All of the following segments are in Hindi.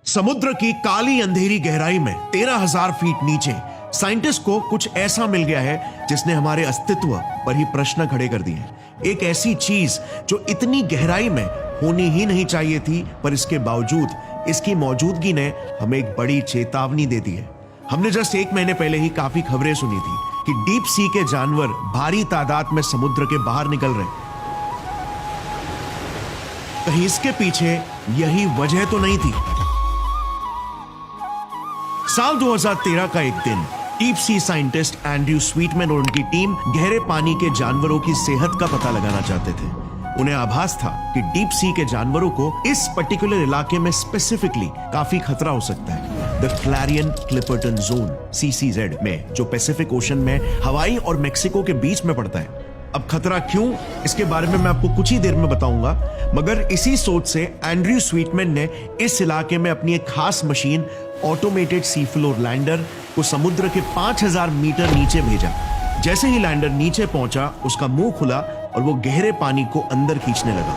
समुद्र की काली अंधेरी गहराई में 13,000 फीट नीचे साइंटिस्ट को कुछ ऐसा मिल गया है जिसने हमारे अस्तित्व पर ही प्रश्न खड़े कर दिए हैं। एक ऐसी चीज जो इतनी गहराई में होनी ही नहीं चाहिए थी, पर इसके बावजूद इसकी मौजूदगी ने हमें एक बड़ी चेतावनी दे दी है। हमने जस्ट 1 महीने पहले ही काफी खबरें सुनी थी कि डीप सी के जानवर भारी तादाद में समुद्र के बाहर निकल रहे हैं। कहीं इसके पीछे यही वजह तो नहीं थी। साल 2013 का एक दिन डीप सी साइंटिस्ट एंड्रयू स्वीटमैन और उनकी टीम गहरे पानी के जानवरों की सेहत का पता लगाना चाहते थे। उन्हें आभास था कि डीप सी के जानवरों को इस पर्टिकुलर इलाके में स्पेसिफिकली काफी खतरा हो सकता है। The Clarion Clipperton zone CCZ में, जो पैसिफिक ओशन में हवाई और मेक्सिको के बीच में पड़ता है। अब खतरा क्यों, इसके बारे में मैं आपको कुछ ही देर में बताऊंगा, मगर इसी सोच से एंड्रयू स्वीटमैन ने इस इलाके में अपनी एक खास machine automated sea floor lander को समुद्र के 5,000 मीटर नीचे भेजा। जैसे ही लैंडर नीचे पहुंचा, उसका मुंह खुला और वो गहरे पानी को अंदर खींचने लगा।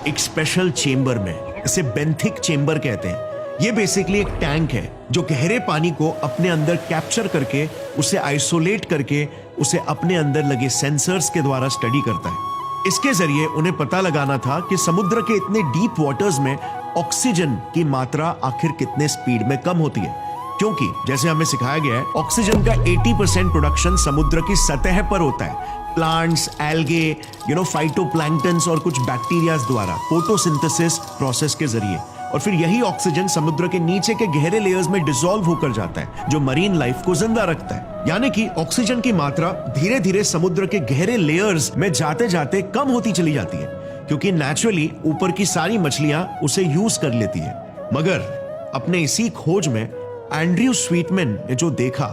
एक स्पेशल चेंबर में, इसे बेंथिक चेंबर कहते हैं। ये बेसिकली एक टैंक है जो गहरे पानी को अपने अंदर कैप्चर करके, उसे आइसोलेट करके, उसे अपने अंदर लगे सेंसर्स के द्वारा स्टडी करता है। इसके जरिए उन्हें पता लगाना था कि समुद्र के इतने डीप वाटर्स में ऑक्सीजन की मात्रा आखिर कितने स्पीड में कम होती है, क्योंकि जैसे हमें सिखाया गया है, ऑक्सीजन का 80% प्रोडक्शन समुद्र की सतह पर होता है। प्लांट्स, एल्गे, फाइटोप्लैंक्टन्स और कुछ बैक्टीरियाज द्वारा फोटोसिंथेसिस प्रोसेस के जरिए, और फिर यही ऑक्सीजन समुद्र के नीचे के गहरे लेयर्स में डिसॉल्व होकर जाता है, जो मरीन लाइफ को जिंदा रखता है। यानी कि ऑक्सीजन की मात्रा धीरे धीरे समुद्र के गहरे लेयर्स में जाते जाते कम होती चली जाती है, क्योंकि नेचुरली ऊपर की सारी मछलियां उसे यूज कर लेती है। मगर अपने इसी खोज में एंड्रयू स्वीटमैन ने जो देखा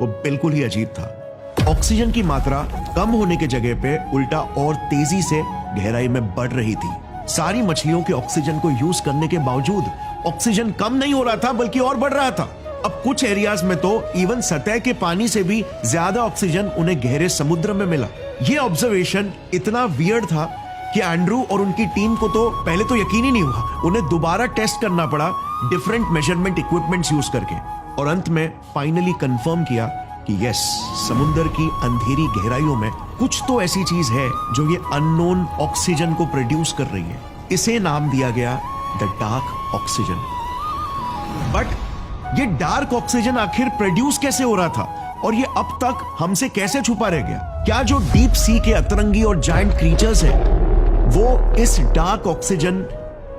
वो बिल्कुल ही अजीब था। ऑक्सीजन की मात्रा कम होने की जगह पे उल्टा और तेजी से गहराई में बढ़ रही थी। सारी मछलियों के ऑक्सीजन को यूज करने के बावजूद ऑक्सीजन कम नहीं हो रहा था, बल्कि और बढ़ रहा था। अब कुछ एरियाज में तो इवन सतह के पानी से भी ज्यादा ऑक्सीजन उन्हें गहरे समुद्र में मिला। यह ऑब्जर्वेशन इतना वियर्ड था कि एंड्रू और उनकी टीम को तो पहले तो यकीन ही नहीं हुआ। उन्हें दोबारा टेस्ट करना पड़ा डिफरेंट मेजरमेंट इक्विपमेंट्स यूज करके, और अंत में फाइनली कंफर्म किया कि यस, समुद्र की अंधेरी गहराइयों में कुछ तो ऐसी चीज है जो ये अननोन ऑक्सीजन को प्रोड्यूस कर रही है। इसे नाम दिया गया द डार्क ऑक्सीजन। बट ये डार्क ऑक्सीजन आखिर प्रोड्यूस कैसे हो रहा था, और ये अब तक हमसे कैसे छुपा रह गया? क्या जो डीप सी के अतरंगी और जायंट क्रीचर्स हैं वो इस डार्क ऑक्सीजन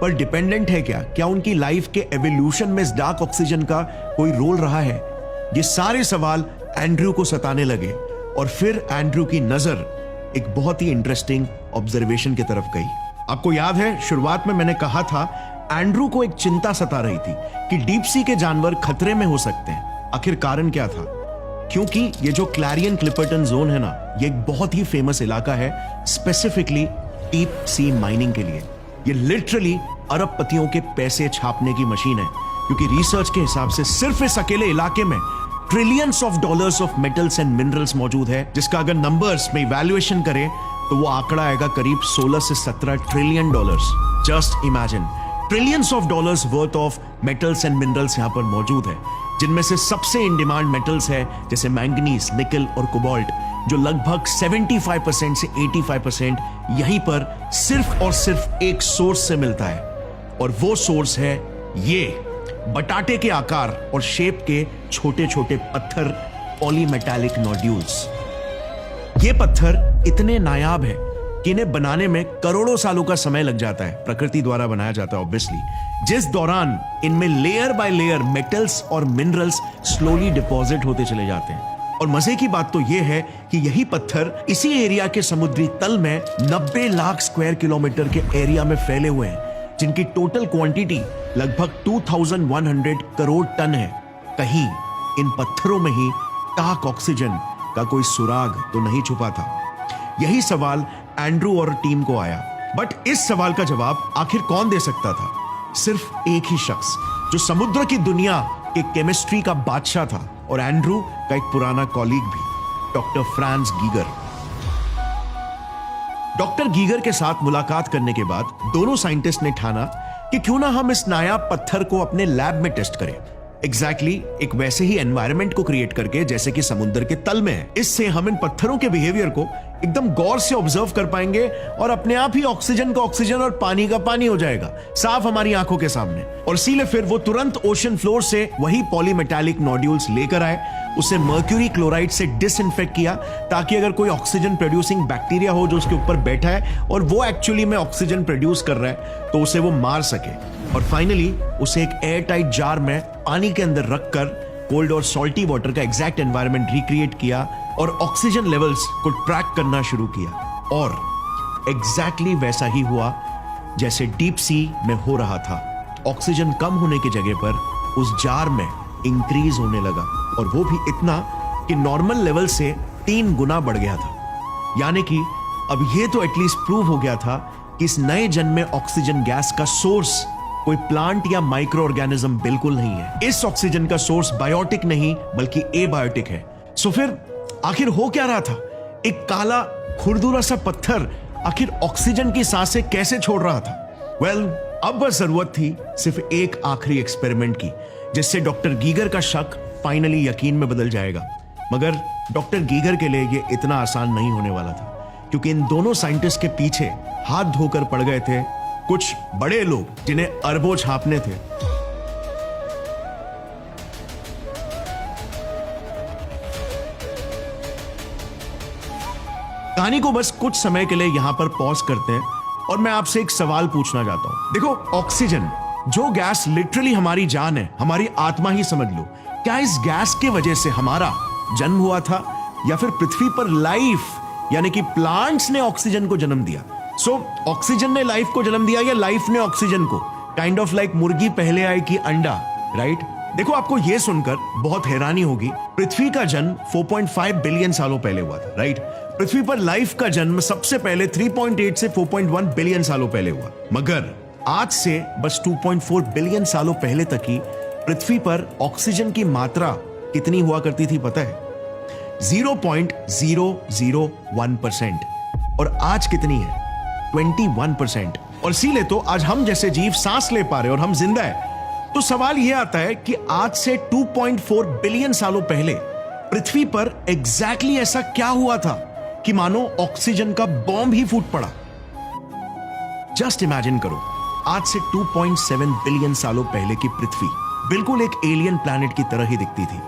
पर डिपेंडेंट है? क्या उनकी लाइफ के एवोल्यूशन में इस डार्क ऑक्सीजन का कोई रोल रहा है? ये सारे सवाल एंड्रयू को सताने लगे, और फिर एंड्रयू की नजर एक बहुत ही इंटरेस्टिंग ऑब्जर्वेशन की तरफ गई। आपको याद है, शुरुआत में मैंने कहा था एंड्रयू को एक चिंता सता रही थी कि डीप सी के जानवर खतरे में हो सकते हैं। आखिर कारण क्या था? क्योंकि ये जो क्लैरियन क्लिपर्टन जोन है ना, ये एक बहुत ही फेमस इलाका है स्पेसिफिकली डीप सी माइनिंग के लिए। ये लिटरली अरबपतियों के पैसे छापने की मशीन है, क्योंकि रिसर्च के हिसाब से सिर्फ इस अकेले इलाके में trillions of dollars of metals and minerals मौजूद है, जिसका अगर नंबर्स में इवैल्यूएशन करें तो वो आंकड़ा आएगा करीब 16 से 17 trillion dollars. Just imagine, trillions of dollars worth of metals and minerals यहां पर मौजूद है, जिनमें से सबसे इन डिमांड मेटल्स है जैसे मैंगनीज, निकल और कोबाल्ट, जो लगभग 75% से 85% यहीं पर सिर्फ और सिर्फ एक सोर्स से मिलता है, और वो सोर्स है ये बटाटे के आकार और शेप के छोटे छोटे पत्थर, पॉलीमेटालिक नोड्यूल्स। ये पत्थर इतने नायाब है कि इन्हें बनाने में करोड़ों सालों का समय लग जाता है। प्रकृति द्वारा बनाया जाता है ऑब्वियसली, जिस दौरान इनमें लेयर बाय लेयर मेटल्स और मिनरल्स स्लोली डिपॉजिट होते चले जाते हैं। और मजे की बात तो यह है कि यही पत्थर इसी एरिया के समुद्री तल में 90 लाख स्क्वायर किलोमीटर के एरिया में फैले हुए हैं, जिनकी टोटल क्वांटिटी लगभग 2100 करोड़ टन है। कहीं इन पत्थरों में ही डार्क ऑक्सीजन का कोई सुराग तो नहीं छुपा था? यही सवाल एंड्रू और टीम को आया। बट इस सवाल का जवाब आखिर कौन दे सकता था? सिर्फ एक ही शख्स, जो समुद्र की दुनिया के केमिस्ट्री का बादशाह था, और एंड्रू का एक पुराना कॉलीग भी, doctor France Geiger. Doctor Geiger के साथ मुलाकात करने के बाद दोनों साइंटिस्ट ने ठाना कि क्यों ना हम इस नायाब पत्थर को अपने लैब में टेस्ट करें। एग्जैक्टली एक वैसे ही एनवायरनमेंट को क्रिएट करके जैसे कि समुद्र के तल में है। इससे हम इन पत्थरों के बिहेवियर को एकदम गौर से ऑब्जर्व कर पाएंगे और अपने आप ही ऑक्सीजन का ऑक्सीजन और पानी का पानी हो जाएगा, साफ हमारी आंखों के सामने। और इसीलिए फिर वो तुरंत ओशन फ्लोर से वही पॉलीमेटालिक नोड्यूल्स लेकर आए, उसे मर्क्यूरी क्लोराइड से डिसइंफेक्ट किया ताकि अगर कोई ऑक्सीजन प्रोड्यूसिंग बैक्टीरिया हो जो उसके ऊपर बैठा है और वो एक्चुअली में ऑक्सीजन प्रोड्यूस कर रहा है तो उसे वो मार सके। और फाइनली उसे एक एयर टाइट जार में पानी के अंदर रखकर कोल्ड और सॉल्टी वाटर का एग्जैक्ट एनवायरनमेंट रिक्रिएट किया और ऑक्सीजन लेवल्स को ट्रैक करना शुरू किया। और एग्जैक्टली वैसा ही हुआ जैसे डीप सी में हो रहा था। ऑक्सीजन कम होने की जगह पर उस जार में इंक्रीज होने लगा, और वो भी इतना कि नॉर्मल लेवल से 3 गुना बढ़ गया था। यानी कि अब ये तो एटलीस्ट प्रूव हो गया था कि इस नए जन्म में ऑक्सीजन गैस का सोर्स कोई प्लांट या माइक्रो ऑर्गेनिज्म बिल्कुल नहीं है। इस ऑक्सीजन का सोर्स बायोटिक नहीं बल्कि एबायोटिक है। सो फिर आखिर हो क्या रहा था? एक काला खुरदुरा सा पत्थर आखिर ऑक्सीजन की सांसें कैसे छोड़ रहा था? अब बस जरूरत थी सिर्फ एक आखिरी एक्सपेरिमेंट की, जिससे डॉक्टर गीगर का शक फाइनली यकीन में बदल जाएगा। मगर डॉक्टर गीगर के लिए यह इतना आसान नहीं होने वाला था, क्योंकि इन दोनों साइंटिस्ट के पीछे हाथ धोकर पड़ गए थे कुछ बड़े लोग जिन्हें अरबों छापने थे। कहानी को बस कुछ समय के लिए यहां पर पॉज करते हैं और मैं आपसे एक सवाल पूछना चाहता हूं। देखो, ऑक्सीजन जो गैस लिटरली हमारी जान है, हमारी आत्मा ही समझ लो, क्या इस गैस के वजह से हमारा जन्म हुआ था या फिर पृथ्वी पर लाइफ यानी कि प्लांट्स ने ऑक्सीजन को जन्म दिया? ऑक्सीजन ने लाइफ को जन्म दिया या लाइफ ने ऑक्सीजन को? काइंड ऑफ लाइक मुर्गी पहले आई कि अंडा, राइट? देखो, आपको यह सुनकर बहुत हैरानी होगी, पृथ्वी का जन्म 4.5 बिलियन सालों पहले हुआ था, राइट? पृथ्वी पर लाइफ का जन्म सबसे पहले 3.8 से 4.1 बिलियन सालों पहले हुआ। मगर आज से बस 2.4 बिलियन सालों पहले तक ही पृथ्वी पर ऑक्सीजन की मात्रा कितनी हुआ करती थी पता है? 0.001%। और आज कितनी है? 21%। और इसीलिए तो आज हम जैसे जीव सांस ले पा रहे और हम जिंदा है। तो सवाल यह आता है कि आज से 2.4 बिलियन सालों पहले पृथ्वी पर एग्जैक्टली ऐसा क्या हुआ था कि मानो ऑक्सीजन का बॉम्ब ही फूट पड़ा। जस्ट इमेजिन करो, आज से 2.7 बिलियन सालों पहले की पृथ्वी बिल्कुल एक एलियन प्लैनेट की तरह ही दिखती थी।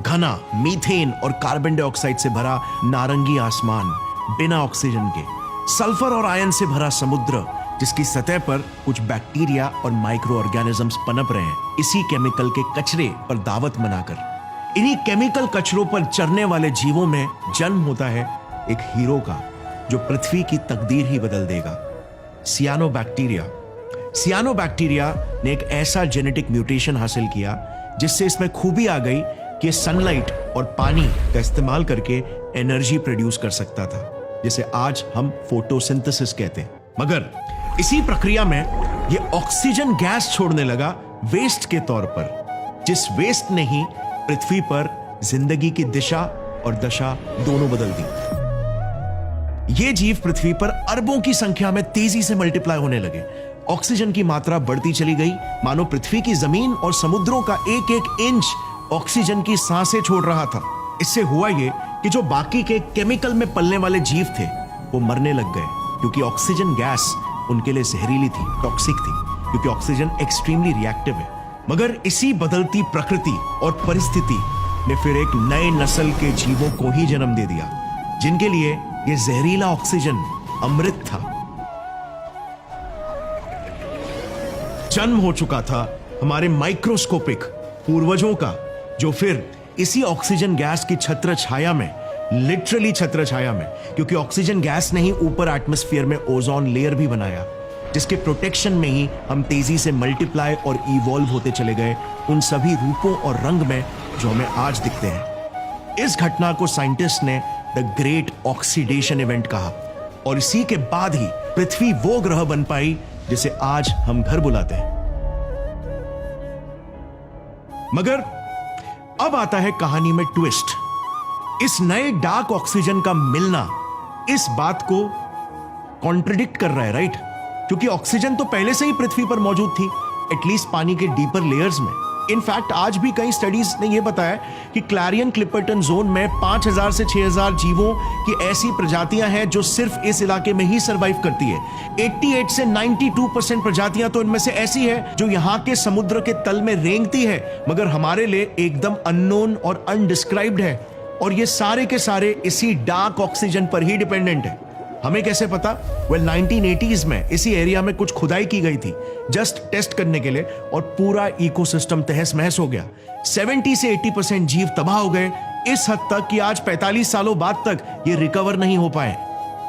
घना मीथेन और कार्बन डाइऑक्साइड से भरा नारंगी आसमान, बिना ऑक्सीजन के, सल्फर और आयन से भरा समुद्र जिसकी सतह पर कुछ बैक्टीरिया और माइक्रो ऑर्गेनिजम्स पनप रहे हैं इसी केमिकल के कचरे पर दावत मनाकर। इन्हीं केमिकल कचरों पर चरने वाले जीवों में जन्म होता है एक हीरो का, जो पृथ्वी की तकदीर ही बदल देगा। सियानोबैक्टीरिया। सियानोबैक्टीरिया ने एक ऐसा जेनेटिक म्यूटेशन हासिल किया जिससे इसमें खूबी आ गई कि सनलाइट और पानी का इस्तेमाल करके एनर्जी प्रोड्यूस कर सकता था, जिसे आज हम फोटोसिंथेसिस कहते हैं। मगर इसी प्रक्रिया में यह ऑक्सीजन गैस छोड़ने लगा वेस्ट के तौर पर, जिस वेस्ट ने ही पृथ्वी पर जिंदगी की दिशा और दशा दोनों बदल दी। ये जीव पृथ्वी पर अरबों की संख्या में तेजी से मल्टीप्लाई होने लगे। ऑक्सीजन की मात्रा बढ़ती चली गई, मानो पृथ्वी की जमीन और समुद्रों का एक एक इंच ऑक्सीजन की सांसें छोड़ रहा था। इससे हुआ ये कि जो बाकी के केमिकल में पलने वाले जीव थे वो मरने लग गए, क्योंकि ऑक्सीजन गैस उनके लिए जहरीली थी, टॉक्सिक थी, क्योंकि ऑक्सीजन एक्सट्रीमली रिएक्टिव है। मगर इसी बदलती प्रकृति और परिस्थिति ने फिर एक नए नस्ल के जीवों को ही जन्म दे दिया, जिनके लिए यह जहरीला ऑक्सीजन अमृत था। जन्म हो चुका था हमारे माइक्रोस्कोपिक पूर्वजों का, जो फिर इसी ऑक्सीजन गैस की छत्र छाया में, लिटरली छत्र छाया में, क्योंकि ऑक्सीजन गैस ने ही ऊपर एटमॉस्फेयर में ओजोन लेयर भी बनाया, जिसके प्रोटेक्शन में ही हम तेजी से मल्टीप्लाई और इवॉल्व होते चले गए उन सभी रूपों और रंग में जो हमें आज दिखते हैं। इस घटना को साइंटिस्ट ने द ग्रेट ऑक्सीडेशन इवेंट कहा, और इसी के बाद ही पृथ्वी वो ग्रह बन पाई जिसे आज हम घर बुलाते हैं। मगर अब आता है कहानी में ट्विस्ट। इस नए डार्क ऑक्सीजन का मिलना इस बात को कॉन्ट्रडिक्ट कर रहा है, राइट? क्योंकि ऑक्सीजन तो पहले से ही पृथ्वी पर मौजूद थी, एटलीस्ट पानी के डीपर लेयर्स में। इनफैक्ट आज भी कई स्टडीज ने यह बताया कि क्लैरियन क्लिपर्टन जोन में 5000 से 6000 जीवों की ऐसी प्रजातियां हैं जो सिर्फ इस इलाके में ही सरवाइव करती है। 88 से 92% प्रजातियां तो इनमें से ऐसी है जो यहां के समुद्र के तल में रेंगती है, मगर हमारे लिए एकदम अननोन और अनडिस्क्राइब्ड है। और ये सारे के सारे इसी डार्क ऑक्सीजन पर ही डिपेंडेंट है। हमें कैसे पता? 1980s में इसी एरिया में कुछ खुदाई की गई थी जस्ट टेस्ट करने के लिए, और पूरा इकोसिस्टम तहस महस हो गया। 70 से 80% जीव तबाह हो गए, इस हद तक कि आज 45 सालों बाद तक ये रिकवर नहीं हो पाए।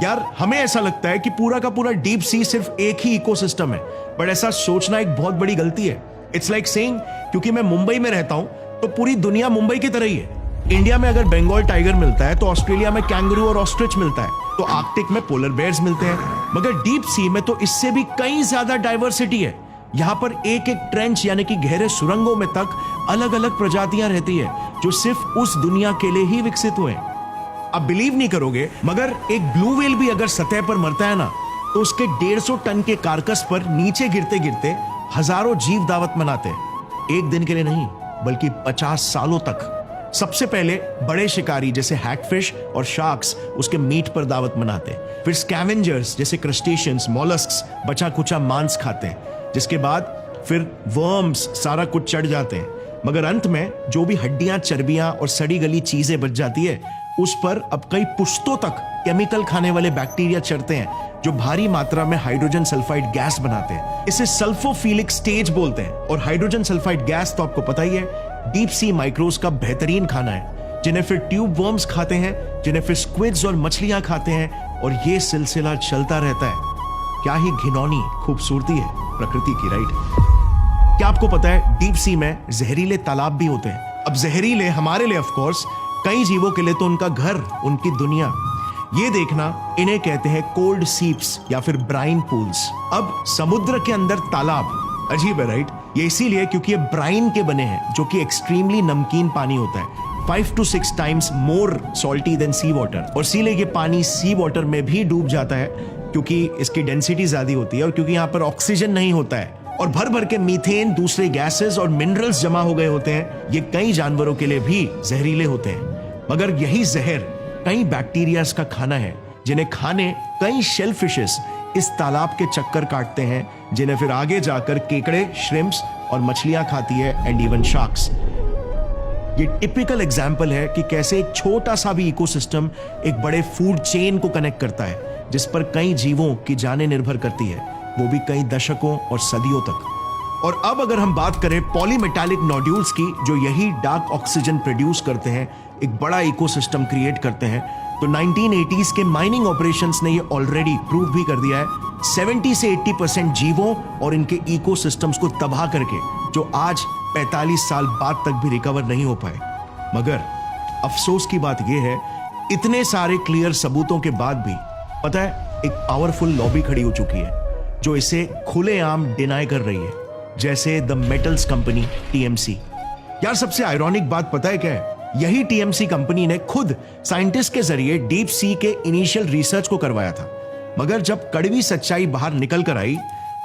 यार, हमें ऐसा लगता है कि पूरा का पूरा डीप सी सिर्फ एक ही इकोसिस्टम है, बट ऐसा सोचना एक बहुत बड़ी गलती है। इट्स लाइक सेइंग क्योंकि मैं मुंबई में रहता हूं तो पूरी दुनिया मुंबई की तरह ही है। इंडिया में अगर बंगाल टाइगर मिलता है तो ऑस्ट्रेलिया में कैंगरू और ऑस्ट्रिच मिलता है, तो आर्कटिक में पोलर बेयर्स मिलते हैं, मगर डीप सी में तो इससे भी कई ज्यादा डाइवर्सिटी है। यहां पर एक एक ट्रेंच यानी कि गहरे सुरंगों में तक अलग अलग प्रजातियां रहती है जो सिर्फ उस दुनिया के लिए ही विकसित हुए। अब बिलीव नहीं करोगे, मगर एक ब्लू व्हेल भी अगर सतह पर मरता है ना, तो उसके 150 टन के कार्कस पर नीचे गिरते गिरते हजारों जीव दावत मनाते हैं। एक दिन के लिए नहीं, बल्कि 50 सालों तक। सबसे पहले बड़े शिकारी जैसे हैगफिश और शार्क्स उसके मीट पर दावत मनाते हैं, फिर स्कैवेंजर्स जैसे क्रस्टेशियंस, मोलस्क्स बचा कुचा मांस खाते हैं, जिसके बाद फिर वर्म्स सारा कुछ चढ़ जाते हैं, मगर अंत में जो भी हड्डियां, चर्बियां और सड़ी गली चीजें बच जाती है उस पर अब कई पुश्तों तक केमिकल खाने वाले बैक्टीरिया चढ़ते हैं जो भारी मात्रा में हाइड्रोजन सल्फाइड गैस बनाते हैं। इसे सल्फोफिलिक स्टेज बोलते हैं। और हाइड्रोजन सल्फाइड गैस तो आपको पता ही है, डीप सी माइक्रोस का बेहतरीन खाना है, जिन्हें फिर ट्यूब वर्म्स खाते हैं, जिन्हें फिर स्क्विड्स और मछलियां खाते हैं, और ये सिलसिला चलता रहता है। क्या ही घिनौनी खूबसूरती है प्रकृति की, राइट? क्या आपको पता है डीप सी में जहरीले तालाब भी होते हैं? अब जहरीले हमारे लिए ऑफ कोर्स, कई जीवों के लिए तो उनका घर, उनकी दुनिया। ये देखना, इन्हें कहते हैं कोल्ड सीप्स या फिर ब्राइन पूल्स। अब समुद्र के अंदर तालाब, अजीब है राइट? ये इसीलिए क्योंकि ये ब्राइन के बने हैं, जो कि एक्सट्रीमली नमकीन पानी होता है, 5 to 6 times more salty than sea water. और इसीलिए ये पानी सी वाटर में भी डूब जाता है क्योंकि इसकी डेंसिटी ज्यादा होती है और क्योंकि यहाँ पर ऑक्सीजन नहीं होता है, और भर भर के मीथेन, दूसरे गैसेस और मिनरल्स जमा हो गए होते हैं। ये कई जानवरों के लिए भी जहरीले होते हैं, मगर यही जहर कई बैक्टीरियाज का खाना है, जिन्हें खाने कई शेलफिशेस इस तालाब के चक्कर काटते हैं, जिन्हें फिर आगे जाकर केकड़े, श्रिम्प्स और मछलियां खाती है, एंड इवन शार्क्स। ये टिपिकल एग्जाम्पल है कि कैसे एक छोटा सा भी इकोसिस्टम एक बड़े फूड चेन को कनेक्ट करता है, जिस पर कई जीवों की जानें निर्भर करती है, वो भी कई दशकों और सदियों तक। और अब अगर हम बात करें पॉलीमेटालिक नोड्यूल्स की, जो यही डार्क ऑक्सीजन प्रोड्यूस करते हैं, एक बड़ा इकोसिस्टम क्रिएट करते हैं, तो 1980s के माइनिंग ऑपरेशंस ने ये ऑलरेडी प्रूव भी कर दिया है, 70 से 80% जीवों और इनके इकोसिस्टम्स को तबाह करके, जो आज 45 साल बाद तक भी रिकवर नहीं हो पाए। मगर अफसोस की बात यह है, इतने सारे क्लियर सबूतों के बाद भी पता है एक पावरफुल लॉबी खड़ी हो चुकी है जो इसे खुलेआम डिनाई कर रही है, जैसे द मेटल्स कंपनी टीएमसी। यार, सबसे आयरॉनिक बात पता है क्या है? यही टीएमसी कंपनी ने खुद साइंटिस्ट के जरिए डीप सी के इनिशियल रिसर्च को करवाया था, मगर जब कड़वी सच्चाई बाहर निकल कर आई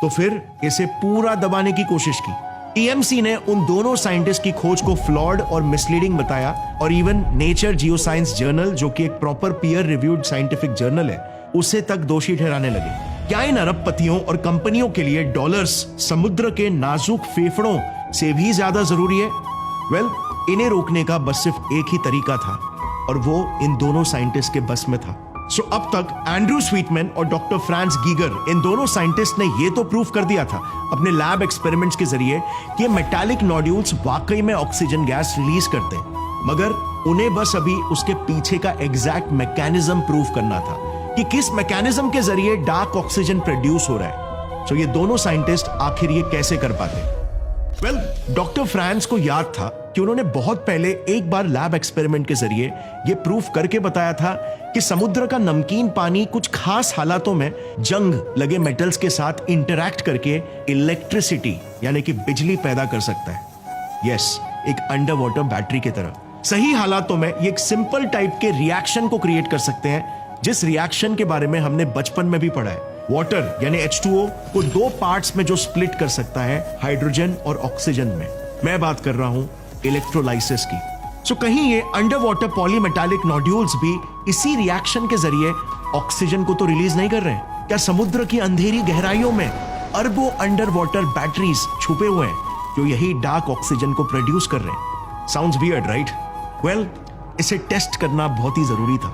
तो फिर इसे पूरा दबाने की कोशिश की। टीएमसी ने उन दोनों साइंटिस्ट की खोज को फ्लॉड और मिसलीडिंग बताया, और इवन नेचर जियोसाइंस जर्नल, जो कि एक proper peer reviewed scientific journal है, उसे तक दोषी ठहराने लगे। क्या इन अरबपतियों और कंपनियों के लिए डॉलर्स समुद्र के नाजुक फेफड़ों से भी ज्यादा जरूरी है? वेल, इन्हें रोकने का बस सिर्फ एक ही तरीका था, और वो इन दोनों साइंटिस्ट के बस में था। सो अब तक एंड्रू स्वीटमैन और डॉक्टर फ्रांस गीगर, इन दोनों साइंटिस्ट ने ये तो प्रूव कर दिया था अपने लैब एक्सपेरिमेंट्स के जरिए कि ये मेटालिक नोड्यूल्स वाकई में ऑक्सीजन गैस रिलीज करते हैं, मगर उन्हें बस अभी उसके पीछे का एग्जैक्ट मैकेनिज्म प्रूव करना था कि किस मैकेनिज्म के जरिए डार्क ऑक्सीजन प्रोड्यूस हो रहा है। सो ये दोनों साइंटिस्ट आखिर ये कैसे कर पाते? वेल, डॉक्टर फ्रांस को याद था कि उन्होंने बहुत पहले एक बार लैब एक्सपेरिमेंट के जरिए यह प्रूफ करके बताया था कि समुद्र का नमकीन पानी कुछ खास हालातों में जंग लगे मेटल्स के साथ इंटरैक्ट करके इलेक्ट्रिसिटी यानी कि बिजली पैदा कर सकता है। यस, एक अंडर वाटर बैटरी की तरह। सही हालातों में ये एक सिंपल टाइप के रिएक्शन को क्रिएट कर सकते हैं, जिस रिएक्शन के बारे में हमने बचपन में भी पढ़ा है, वाटर यानी H2O को दो पार्ट्स में जो स्प्लिट कर सकता है, हाइड्रोजन और ऑक्सीजन में। मैं बात कर रहा हूं इलेक्ट्रोलाइसिस की। सो कहीं ये अंडर वाटर पॉलीमेटालिक नोड्यूल्स भी इसी रिएक्शन के जरिए ऑक्सीजन को तो रिलीज नहीं कर रहे हैं? क्या समुद्र की अंधेरी गहराइयों में अरबों अंडर वाटर बैटरीज छुपे हुए हैं जो यही डार्क ऑक्सीजन को प्रोड्यूस कर रहे हैं? Sounds weird, right? वेल, इसे टेस्ट करना बहुत ही जरूरी था,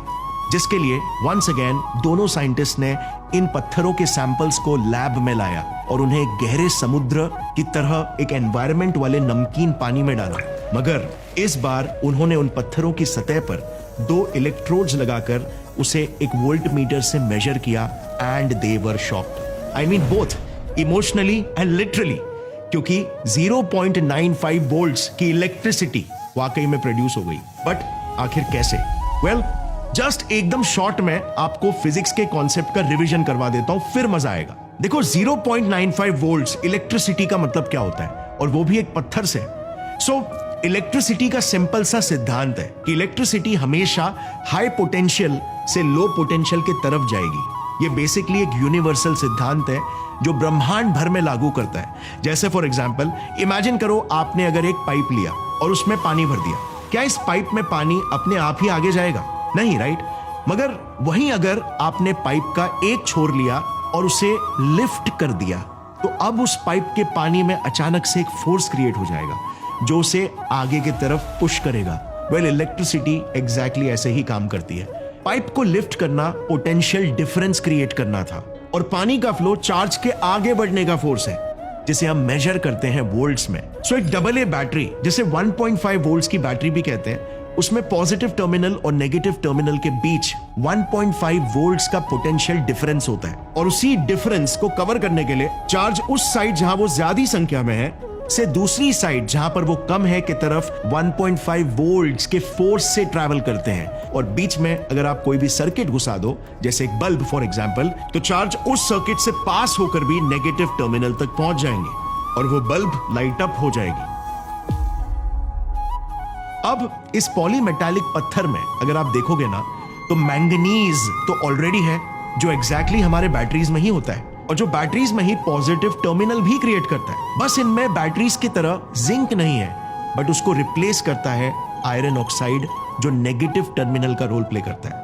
जिसके लिए वंस अगेन दोनों साइंटिस्ट ने इन पत्थरों के सैंपल्स को लैब में लाया और उन्हें गहरे समुद्र की तरह एक एनवायरनमेंट वाले नमकीन पानी में डाला। मगर इस बार उन्होंने उन पत्थरों की सतह पर दो इलेक्ट्रोड्स लगाकर उसे एक वोल्ट मीटर से मेजर किया and they were shocked. I mean both emotionally and literally, क्योंकि 0.95 वोल्ट्स की इलेक्ट्रिसिटी वाकई में प्रोड्यूस हो गई। बट आखिर कैसे? वेल, जस्ट एकदम शॉर्ट में आपको फिजिक्स के कॉन्सेप्ट का रिवीजन करवा देता हूं, फिर मजा आएगा। देखो, 0.95 वोल्ट्स इलेक्ट्रिसिटी का मतलब क्या होता है, और वो भी एक पत्थर से। इलेक्ट्रिसिटी का सिंपल सा सिद्धांत है कि इलेक्ट्रिसिटी हमेशा हाई पोटेंशियल से लो पोटेंशियल की तरफ जाएगी। ये बेसिकली एक यूनिवर्सल सिद्धांत है जो ब्रह्मांड भर में लागू करता है। जैसे फॉर एग्जांपल, इमेजिन करो आपने अगर एक पाइप लिया और उसमें पानी भर दिया, क्या इस पाइप में पानी अपने आप ही आगे जाएगा? नहीं, राइट? मगर वहीं अगर आपने पाइप का एक छोर लिया और उसे लिफ्ट कर दिया, तो अब उस पाइप के पानी में अचानक से एक फोर्स क्रिएट हो जाएगा जो उसे आगे की तरफ पुश करेगा। वेल, इलेक्ट्रिसिटी एग्जैक्टली ऐसे ही काम करती है। पाइप को लिफ्ट करना पोटेंशियल डिफरेंस क्रिएट करना था, और पानी का फ्लो चार्ज के आगे बढ़ने का फोर्स है, जिसे हम मेजर करते हैं वोल्ट्स में। सो एक डबल ए बैटरी, जिसे 1.5 वोल्ट्स की बैटरी भी कहते हैं, उसमें पॉजिटिव टर्मिनल और नेगेटिव टर्मिनल के बीच 1.5 वोल्ट्स का पोटेंशियल डिफरेंस होता है, और उसी डिफरेंस को कवर करने के लिए चार्ज उस साइड जहां वो ज्यादा संख्या में है से दूसरी साइड जहां पर वो कम है की तरफ 1.5 वोल्ट्स के फोर्स से ट्रैवल करते हैं। और बीच में अगर आप कोई भी सर्किट घुसा दो, जैसे एक बल्ब फॉर एग्जांपल, तो चार्ज उस सर्किट से पास होकर भी नेगेटिव टर्मिनल तक पहुंच जाएंगे और वो बल्ब लाइट अप हो जाएगी। अब इस पॉलीमेटालिक पत्थर में अगर आप देखोगे ना, तो मैंगनीज तो ऑलरेडी है, जो एग्जैक्टली हमारे बैटरीज में ही होता है, और जो बैटरीज में ही पॉजिटिव टर्मिनल भी क्रिएट करता है। बस इनमें बैटरीज की तरह जिंक नहीं है, बट उसको रिप्लेस करता है आयरन ऑक्साइड, जो नेगेटिव टर्मिनल का रोल प्ले करता है।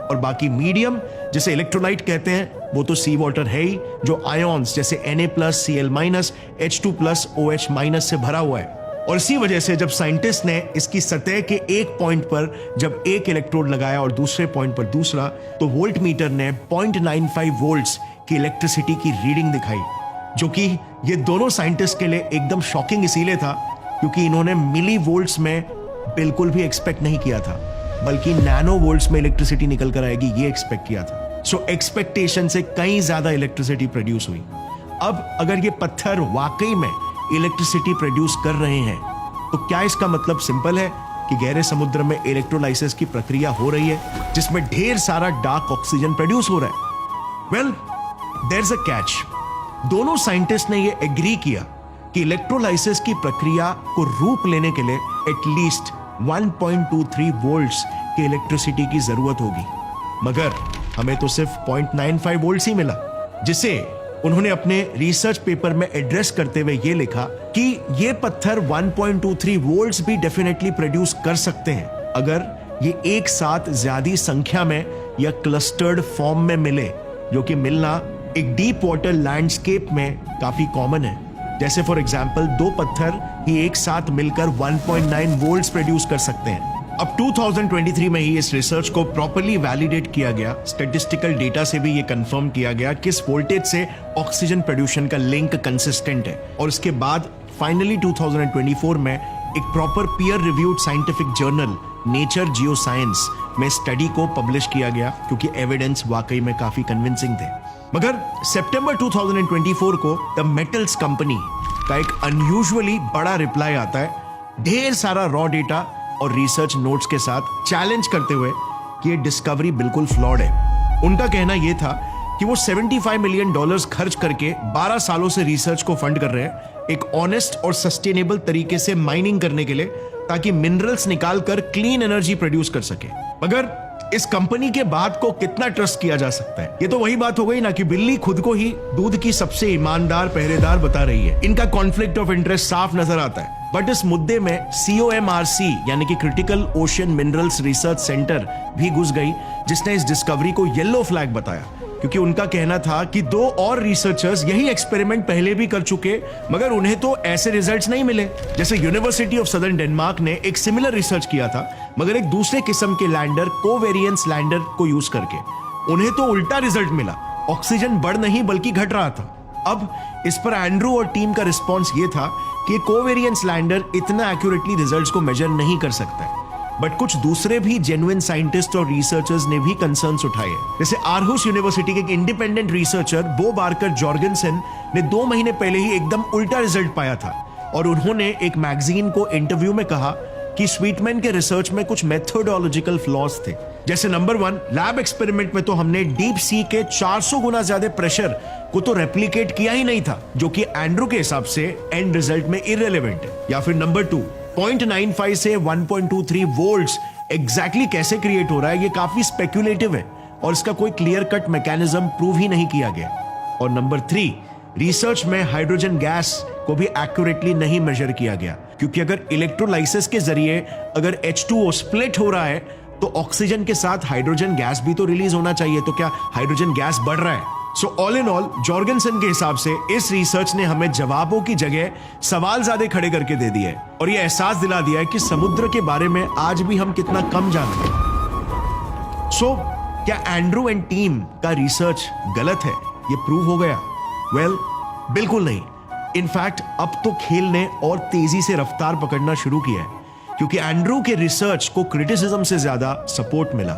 और बाकी मीडियम, जिसे इलेक्ट्रोलाइट कहते हैं, वो तो सी वाटर है ही, जो आयोन्स जैसे Na+, Cl-, H2+, OH- से भरा हुआ है। और इसी वजह से जब साइंटिस्ट ने इसकी सतह के एक पॉइंट पर जब एक इलेक्ट्रोड लगाया और दूसरे पॉइंट पर दूसरा, तो वोल्ट मीटर ने 0.95 वोल्ट्स की इलेक्ट्रिसिटी की रीडिंग दिखाई, जो कि ये दोनों साइंटिस्ट के लिए एकदम शॉकिंग इसीलिए था क्योंकि इन्होंने मिली वोल्ट्स में बिल्कुल भी एक्सपेक्ट नहीं किया था, बल्कि नैनो वोल्ट्स में इलेक्ट्रिसिटी निकल कर आएगी ये एक्सपेक्ट किया था। सो एक्सपेक्टेशन से कहीं ज्यादा इलेक्ट्रिसिटी प्रोड्यूस हुई। अब अगर ये पत्थर वाकई में इलेक्ट्रिसिटी प्रोड्यूस कर रहे हैं, तो क्या इसका मतलब सिंपल है कि गहरे समुद्र में इलेक्ट्रोलाइसिस की प्रक्रिया हो रही है जिसमें ढेर सारा डार्क ऑक्सीजन प्रोड्यूस हो रहा है? Well, there is a catch. दोनों साइंटिस्ट ने यह एग्री किया कि इलेक्ट्रोलाइसिस की प्रक्रिया को रूप लेने के लिए एटलीस्ट 1.23 वोल्ट्स की इलेक्ट्रिसिटी की जरूरत होगी, मगर हमें तो सिर्फ 0.95 वोल्ट्स ही मिला, जिसे उन्होंने अपने रिसर्च पेपर में एड्रेस करते हुए यह लिखा कि ये पत्थर 1.23 वोल्ट्स भी डेफिनेटली प्रोड्यूस कर सकते हैं अगर ये एक साथ ज्यादा संख्या में या क्लस्टर्ड फॉर्म में मिले, जो कि मिलना एक डीप वाटर लैंडस्केप में काफी कॉमन है। जैसे फॉर एग्जांपल, दो पत्थर ही एक साथ मिलकर 1.9 वोल्ट्स प्रोड्यूस कर सकते हैं। अब 2023 में ही इस रिसर्च को प्रॉपर्ली वैलिडेट किया गया, स्टैटिस्टिकल डेटा से भी ये कंफर्म किया गया कि इस वोल्टेज से ऑक्सीजन प्रोड्यूशन का लिंक कंसिस्टेंट है। और उसके बाद फाइनली 2024 में एक proper peer reviewed scientific journal nature geoscience में स्टडी को पब्लिश किया गया, क्योंकि एविडेंस वाकई में काफी कन्विंसिंग थे। मगर सितंबर 2024 को द मेटल्स कंपनी का एक अनयूजुअली बड़ा रिप्लाई आता है, ढेर सारा रॉ डेटा और रिसर्च नोट्स के साथ, चैलेंज करते हुए कि ये डिस्कवरी बिल्कुल फ्लॉड है। उनका कहना यह था कि वो $75 मिलियन खर्च करके 12 सालों से रिसर्च को फंड कर रहे हैं एक ऑनेस्ट और सस्टेनेबल तरीके से माइनिंग करने के लिए, ताकि मिनरल्स निकालकर क्लीन एनर्जी प्रोड्यूस कर सके। मगर इस कंपनी के बात को कितना ट्रस्ट किया जा सकता है? ये तो वही बात हो गई ना कि बिल्ली खुद को ही दूध की सबसे ईमानदार पहरेदार बता रही है। इनका कॉन्फ्लिक्ट ऑफ इंटरेस्ट साफ नजर आता है। बट इस मुद्दे में COMRC यानी कि critical ocean minerals research centre भी घुस गई, जिसने इस डिस्कवरी को येलो फ्लैग बताया, क्योंकि उनका कहना था कि 2 और रिसर्चर्स यही एक्सपेरिमेंट पहले भी कर चुके, मगर उन्हें तो ऐसे रिजल्ट्स नहीं मिले। जैसे यूनिवर्सिटी ऑफ सदर्न डेनमार्क ने एक सिमिलर रिसर्च किया था, मगर एक दूसरे किस्म के लैंडर, कोवेरियंस लैंडर को यूज करके। उन्हें तो उल्टा रिजल्ट मिला, ऑक्सीजन बढ़ नहीं बल्कि घट रहा था। अब इस पर एंड्रू और टीम का रिस्पॉन्स ये था कि कोवेरियंस लैंडर इतना एक्यूरेटली रिजल्ट्स को मेजर नहीं कर सकता है। बट कुछ दूसरे भी जेन्युइन साइंटिस्ट और रिसर्चर्स ने भी कंसर्न्स उठाए हैं। जैसे आरहुस यूनिवर्सिटी के एक इंडिपेंडेंट रिसर्चर बो बार्कर जॉर्गेनसन ने 2 महीने पहले ही एकदम उल्टा रिजल्ट पाया था, और उन्होंने एक मैगजीन को इंटरव्यू में कहा कि स्वीटमैन के रिसर्च में कुछ मेथोडोलॉजिकल फ्लॉज थे। जैसे नंबर 1, लैब एक्सपेरिमेंट में तो हमने डीप सी के 400 गुना ज्यादा प्रेशर को तो रेप्लिकेट किया ही नहीं था, जो कि एंड्रू के हिसाब से एंड रिजल्ट में इररिलेवेंट है। या फिर नंबर 2, 0.95 से 1.23 वोल्ट्स एग्जैक्टली कैसे क्रिएट हो रहा है, ये काफी स्पेक्युलेटिव है और इसका कोई क्लियर कट मैकेनिज्म प्रूव ही नहीं किया गया। और नंबर 3, रिसर्च में हाइड्रोजन गैस को भी एक्यूरेटली नहीं मेजर किया गया, क्योंकि अगर इलेक्ट्रोलाइसिस के जरिए अगर H2O स्प्लिट हो रहा है तो ऑक्सीजन के साथ हाइड्रोजन गैस भी तो रिलीज होना चाहिए, तो क्या हाइड्रोजन गैस बढ़ रहा है? सो ऑल इन ऑल जॉर्गेनसन के हिसाब से इस रिसर्च ने हमें जवाबों की जगह सवाल ज्यादा खड़े करके दे दिए और यह एहसास दिला दिया है कि समुद्र के बारे में आज भी हम कितना कम जानते हैं। सो क्या एंड्रू एंड टीम का रिसर्च गलत है, ये प्रूव हो गया? वेल, बिल्कुल नहीं। इनफैक्ट अब तो खेल ने और तेजी से रफ्तार पकड़ना शुरू किया है, क्योंकि एंड्रू के रिसर्च को क्रिटिसिज्म से ज्यादा सपोर्ट मिला।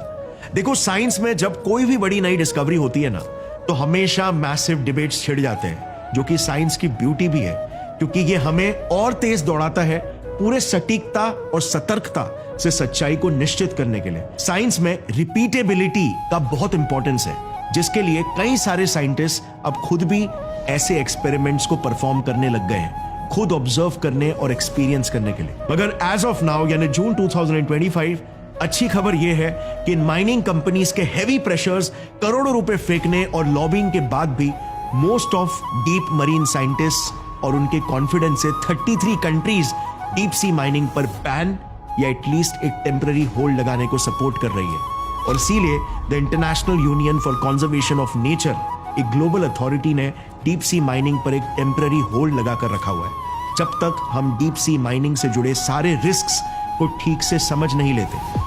देखो, साइंस में जब कोई भी बड़ी नई डिस्कवरी होती है ना, तो हमेशा मैसिव डिबेट्स छिड़ जाते हैं, जो कि साइंस की ब्यूटी भी है, क्योंकि ये हमें और तेज दौड़ाता है पूरे सटीकता और सतर्कता से सच्चाई को निश्चित करने के लिए। साइंस में रिपीटेबिलिटी का बहुत इंपॉर्टेंस है, जिसके लिए कई सारे साइंटिस्ट अब खुद भी ऐसे एक्सपेरिमेंट्स को परफॉर्म करने लग गए हैं, खुद ऑब्जर्व करने और एक्सपीरियंस करने के लिए। मगर एज ऑफ नाउ यानी जून 2025 अच्छी खबर यह है कि इन माइनिंग कंपनीज के हेवी प्रेशर्स, करोड़ों रुपए फेंकने और लॉबिंग के बाद भी most of deep marine scientist और उनके कॉन्फिडेंस से 33 कंट्रीज डीप सी माइनिंग पर बैन या एटलीस्ट एक टेम्पररी होल्ड लगाने को सपोर्ट कर रही है। और इसीलिए the international union for conservation of nature, एक ग्लोबल अथॉरिटी, ने डीप सी माइनिंग पर एक टेम्पररी होल्ड लगाकर रखा हुआ है, जब तक हम डीप सी माइनिंग से जुड़े सारे रिस्क्स को ठीक से समझ नहीं लेते।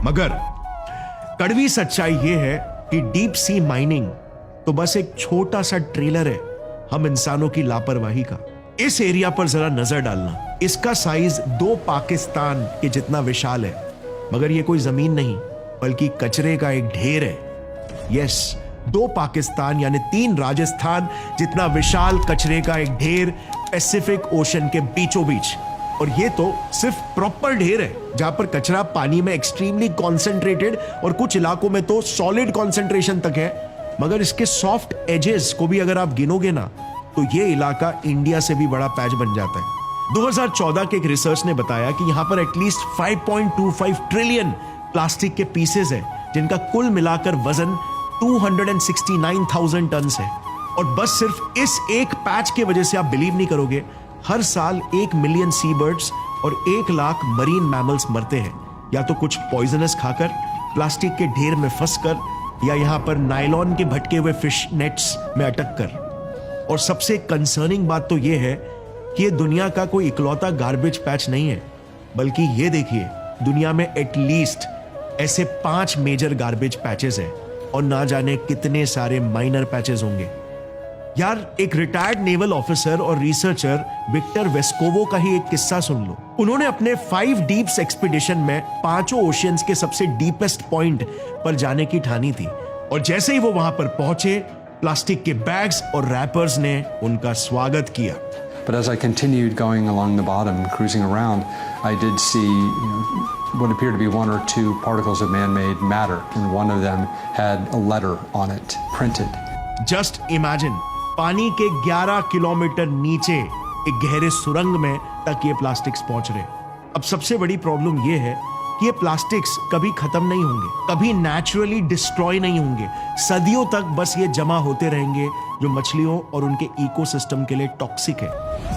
मगर कड़वी सच्चाई यह है कि डीप सी माइनिंग तो बस एक छोटा सा ट्रेलर है हम इंसानों की लापरवाही का। इस एरिया पर जरा नजर डालना, इसका साइज 2 पाकिस्तान के जितना विशाल है, मगर यह कोई जमीन नहीं बल्कि कचरे का एक ढेर है। यस, 2 पाकिस्तान यानी 3 राजस्थान जितना विशाल कचरे का एक ढेर पैसिफिक ओशन के बीचों बीच। और ये तो सिर्फ प्रॉपर ढेर है, जहां पर कचरा पानी में एक्सट्रीमली कॉन्सेंट्रेटेड और कुछ इलाकों में तो सॉलिड कॉन्सेंट्रेशन तक है। मगर इसके सॉफ्ट एजेस को भी अगर आप गिनोगे ना, तो ये इलाका इंडिया से भी बड़ा पैच बन जाता है। 2014 के एक रिसर्च ने बताया कि यहां पर एटलीस्ट 5.25 ट्रिलियन प्लास्टिक के पीसेस है, जिनका कुल मिलाकर वजन 269,000 टन है। और बस सिर्फ इस एक पैच की वजह से आप बिलीव नहीं करोगे, हर साल 1 मिलियन सी बर्ड्स और 1 लाख मरीन मैमल्स मरते हैं, या तो कुछ पॉइजनस खाकर, प्लास्टिक के ढेर में फंसकर, या यहां पर नायलॉन के भटके हुए फिश नेट्स में अटक कर। और सबसे कंसर्निंग बात तो यह है कि यह दुनिया का कोई इकलौता गार्बेज पैच नहीं है, बल्कि यह देखिए, दुनिया में एटलीस्ट ऐसे 5 मेजर गार्बेज पैचेस हैं और ना जाने कितने सारे माइनर पैचेस होंगे। यार, एक रिटायर्ड नेवल ऑफिसर और रिसर्चर विक्टर वेस्कोवो का ही एक किस्सा सुन लो। उन्होंने अपने 5 डीप्स एक्सपीडिशन में 5 ओशियंस के सबसे डीपेस्ट पॉइंट पर जाने की ठानी थी, और जैसे ही वो वहां पर पहुंचे, प्लास्टिक के बैग्स और रैपर्स ने उनका स्वागत किया। But as I continued going along the bottom, cruising around, I did see what appeared to be 1 or 2 particles of man-made matter, and one of them had a letter on it, printed. Just imagine, पानी के 11 किलोमीटर नीचे एक गहरे सुरंग में तक ये प्लास्टिक्स पहुंच रहे। अब सबसे बड़ी प्रॉब्लम यह है कि ये प्लास्टिक्स कभी खत्म नहीं होंगे, कभी नेचुरली डिस्ट्रॉय नहीं होंगे, सदियों तक बस ये जमा होते रहेंगे, जो मछलियों और उनके इकोसिस्टम के लिए टॉक्सिक है।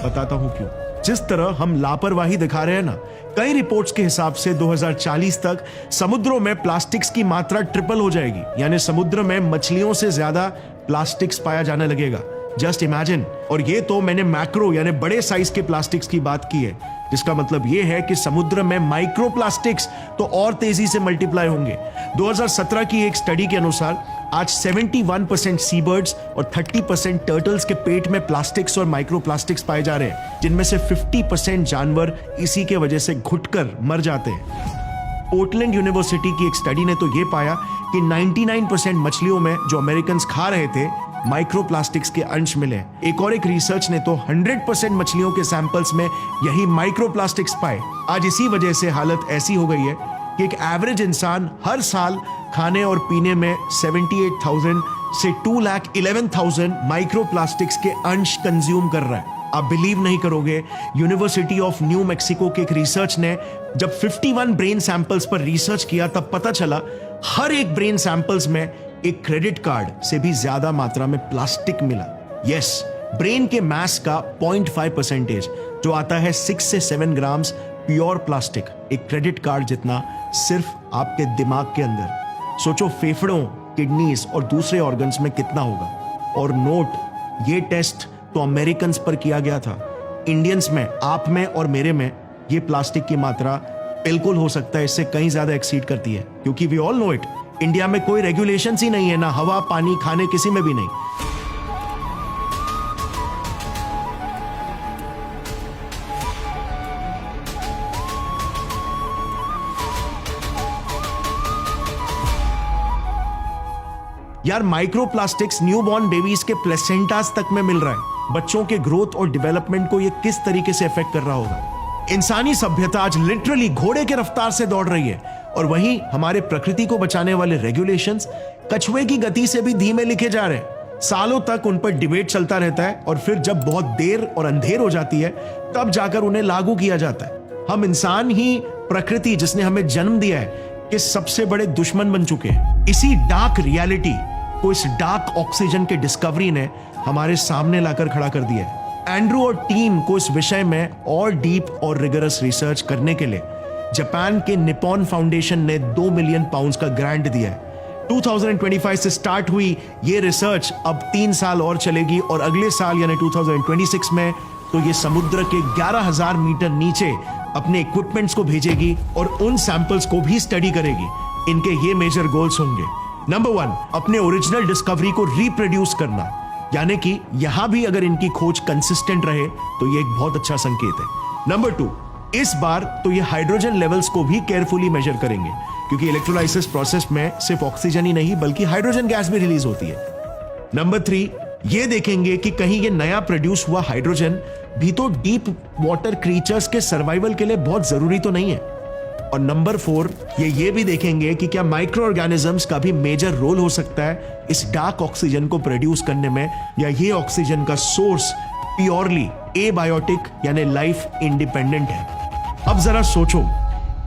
बताता हूं क्यों। जिस तरह हम लापरवाही दिखा रहे हैं ना, कई रिपोर्ट्स के हिसाब से 2040 तक समुद्रों में प्लास्टिक्स की मात्रा ट्रिपल हो जाएगी, यानी समुद्र में मछलियों से ज्यादा प्लास्टिक्स पाया जाने लगेगा। Just imagine. और ये तो मैंने मैक्रो यानी बड़े साइज के प्लास्टिक्स की बात की है, जिसका मतलब ये है कि समुद्र में माइक्रो प्लास्टिक्स तो और तेजी से मल्टीप्लाई होंगे। 2017 की एक स्टडी के अनुसार आज 71% सीबर्ड्स और 30% टर्टल्स के पेट में प्लास्टिक्स और माइक्रो प्लास्टिक्स पाए जा रहे हैं, जिनमें से 50% जानवर इसी के वजह से घुटकर मर जाते हैं। पोर्टलैंड यूनिवर्सिटी की एक स्टडी ने तो यह पाया कि 99% मछलियों में जो अमेरिकन खा रहे थे माइक्रो प्लास्टिक्स के अंश मिले। एक और एक रिसर्च ने तो 100% मछलियों के सैंपल्स में यही माइक्रो प्लास्टिक्स पाए। आज इसी वजह से हालत ऐसी हो गई है कि एक एवरेज इंसान हर साल खाने और पीने में 78,000 से 2,11,000 माइक्रो प्लास्टिक्स के अंश कंज्यूम कर रहा है। आप बिलीव नहीं करोगे, यूनिवर्सिटी ऑफ न्यू मैक्सिको के एक रिसर्च ने जब 51 ब्रेन सैंपल्स पर रिसर्च किया, तब पता चला हर एक ब्रेन सैंपल्स में एक क्रेडिट कार्ड से भी ज्यादा मात्रा में प्लास्टिक मिला। यस, ब्रेन के मास का 0.5% जो आता है 6 से 7 ग्राम्स प्योर प्लास्टिक, एक क्रेडिट कार्ड जितना सिर्फ आपके दिमाग के अंदर। सोचो फेफड़ों, किडनीज और दूसरे ऑर्गन्स में कितना होगा। और नोट, ये टेस्ट तो अमेरिकन्स पर किया गया था। इंडियंस में, आप में और मेरे में ये प्लास्टिक की मात्रा बिल्कुल हो सकता है इससे कहीं ज्यादा एक्सीड करती है, क्योंकि we all know it, India में कोई रेगुलेशंस ही नहीं है, ना हवा, पानी, खाने, किसी में भी नहीं। यार, माइक्रो प्लास्टिक्स न्यूबॉर्न बेबीज के प्लेसेंटास तक में मिल रहा है। बच्चों के ग्रोथ और डेवलपमेंट को ये किस तरीके से इफेक्ट कर रहा होगा। इंसानी सभ्यता आज लिटरली घोड़े के रफ्तार से दौड़ रही है, और वहीं हमारे प्रकृति को बचाने वाले रेगुलेशंस कछुए की गति से भी धीमे लिखे जा रहे हैं। सालों तक उन पर डिबेट चलता रहता है, और फिर जब बहुत देर और अंधेर हो जाती है तब जाकर उन्हें लागू किया जाता है। हम इंसान ही प्रकृति जिसने हमें जन्म दिया है के सबसे बड़े दुश्मन बन चुके हैं। इसी डार्क रियलिटी को इस डार्क ऑक्सीजन के डिस्कवरी ने हमारे सामने लाकर खड़ा कर दिया है। एंड्रू और टीम को इस विषय में और डीप और रिगरस रिसर्च करने के लिए जापान के निपॉन फाउंडेशन ने 2 मिलियन पाउंड्स का ग्रांट दिया है। 2025 से स्टार्ट हुई ये रिसर्च अब 3 साल और चलेगी, और अगले साल यानी 2026 में तो ये समुद्र के 11,000 मीटर नीचे अपने इक्विपमेंट्स को भेजेगी और उन सैंपल्स को भी स्टडी करेगी। इनके ये मेजर गोल्स होंगे। नंबर 1, अपने ओरिजिनल डिस्कवरी को रिप्रोड्यूस करना, यानी कि यहां भी अगर इनकी खोज कंसिस्टेंट रहे तो ये एक बहुत अच्छा संकेत है। नंबर 2, इस बार तो ये हाइड्रोजन लेवल्स को भी केयरफुली मेजर करेंगे, क्योंकि इलेक्ट्रोलाइसिस प्रोसेस में सिर्फ ऑक्सीजन ही नहीं बल्कि हाइड्रोजन गैस भी रिलीज होती है। नंबर 3, ये देखेंगे कि कहीं ये नया प्रोड्यूस हुआ हाइड्रोजन भी तो डीप वाटर क्रीचर्स के सर्वाइवल के लिए बहुत जरूरी तो नहीं है। और नंबर 4, ये भी देखेंगे कि क्या माइक्रो ऑर्गेनिजम्स का भी मेजर रोल हो सकता है इस डार्क ऑक्सीजन को प्रोड्यूस करने में, या ये ऑक्सीजन का सोर्स प्योरली एबायोटिक यानी लाइफ इंडिपेंडेंट है। अब जरा सोचो,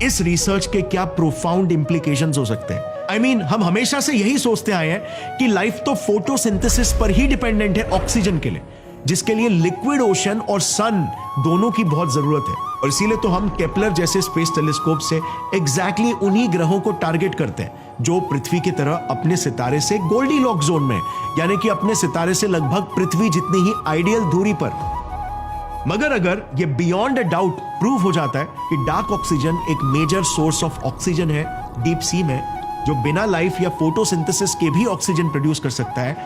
इस रिसर्च के क्या प्रोफाउंड इंप्लीकेशंस हो सकते हैं। I mean, हम हमेशा से यही सोचते आए हैं कि लाइफ तो फोटोसिंथेसिस पर ही डिपेंडेंट है ऑक्सीजन के लिए, जिसके लिए लिक्विड ओशन और सन दोनों की बहुत जरूरत है। और इसीलिए तो हम केपलर जैसे स्पेस टेलीस्कोप से एग्जैक्टली उन्हीं ग्रहों को टारगेट करते हैं जो पृथ्वी की तरह अपने सितारे से गोल्डीलॉक जोन में, यानी कि अपने सितारे से लगभग पृथ्वी जितनी ही आइडियल दूरी पर। मगर अगर ये बियॉन्ड अ डाउट प्रूव हो जाता है कि डार्क ऑक्सीजन एक मेजर सोर्स ऑफ ऑक्सीजन है डीप सी में, जो बिना लाइफ या फोटोसिंथेसिस के भी ऑक्सीजन प्रोड्यूस कर सकता है,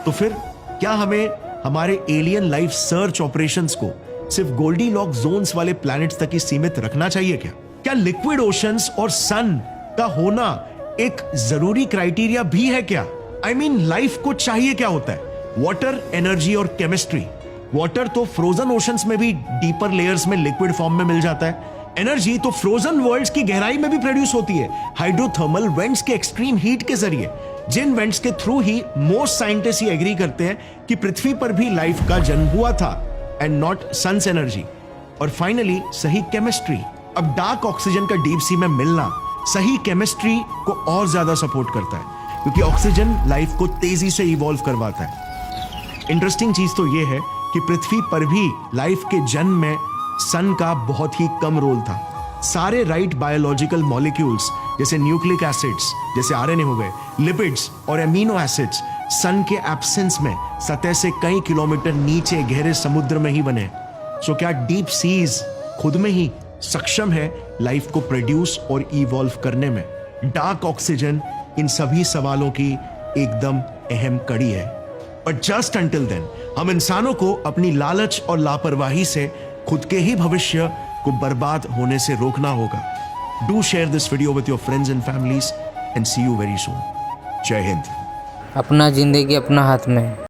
तो फिर क्या हमें हमारे एलियन लाइफ सर्च ऑपरेशंस को सिर्फ गोल्डीलॉक जोन्स वाले प्लैनेट्स तक ही सीमित रखना चाहिए क्या? क्या लिक्विड ओशंस और सन का होना एक जरूरी क्राइटेरिया भी है क्या? आई मीन, लाइफ को चाहिए क्या होता है? वाटर, एनर्जी और केमिस्ट्री। वाटर तो फ्रोजन ओशंस में भी डीपर लेयर्स में लिक्विड फॉर्म में मिल जाता है। एनर्जी तो फ्रोजन वर्ल्ड्स की गहराई में भी प्रोड्यूस होती है हाइड्रोथर्मल वेंट्स के एक्सट्रीम हीट के जरिए, जिन वेंट्स के थ्रू ही मोस्ट साइंटिस्ट ये एग्री करते हैं कि पृथ्वी पर भी लाइफ का जन्म हुआ था, एंड नॉट सन्स एनर्जी। और फाइनली सही केमिस्ट्री। अब डार्क ऑक्सीजन का डीप सी में मिलना सही केमिस्ट्री को और ज्यादा सपोर्ट करता है, क्योंकि ऑक्सीजन लाइफ को तेजी से इवॉल्व करवाता है। इंटरेस्टिंग चीज तो यह है कि पृथ्वी पर भी लाइफ के जन्म में सन का बहुत ही कम रोल था। सारे राइट बायोलॉजिकल मॉलिक्यूल्स जैसे न्यूक्लिक एसिड्स, जैसे आरएनए हो गए, लिपिड्स और एमिनो एसिड्स सन के एब्सेंस में सतह से कई किलोमीटर नीचे गहरे समुद्र में ही बने। सो क्या डीप सीज खुद में ही सक्षम है लाइफ को प्रोड्यूस और इवॉल्व करने में? डार्क ऑक्सीजन इन सभी सवालों की एकदम अहम कड़ी है। बट जस्ट अंटिल देन हम इंसानों को अपनी लालच और लापरवाही से खुद के ही भविष्य को बर्बाद होने से रोकना होगा। Do share this video with your friends and families and see you very soon. जय हिंद। अपना जिंदगी अपना हाथ में।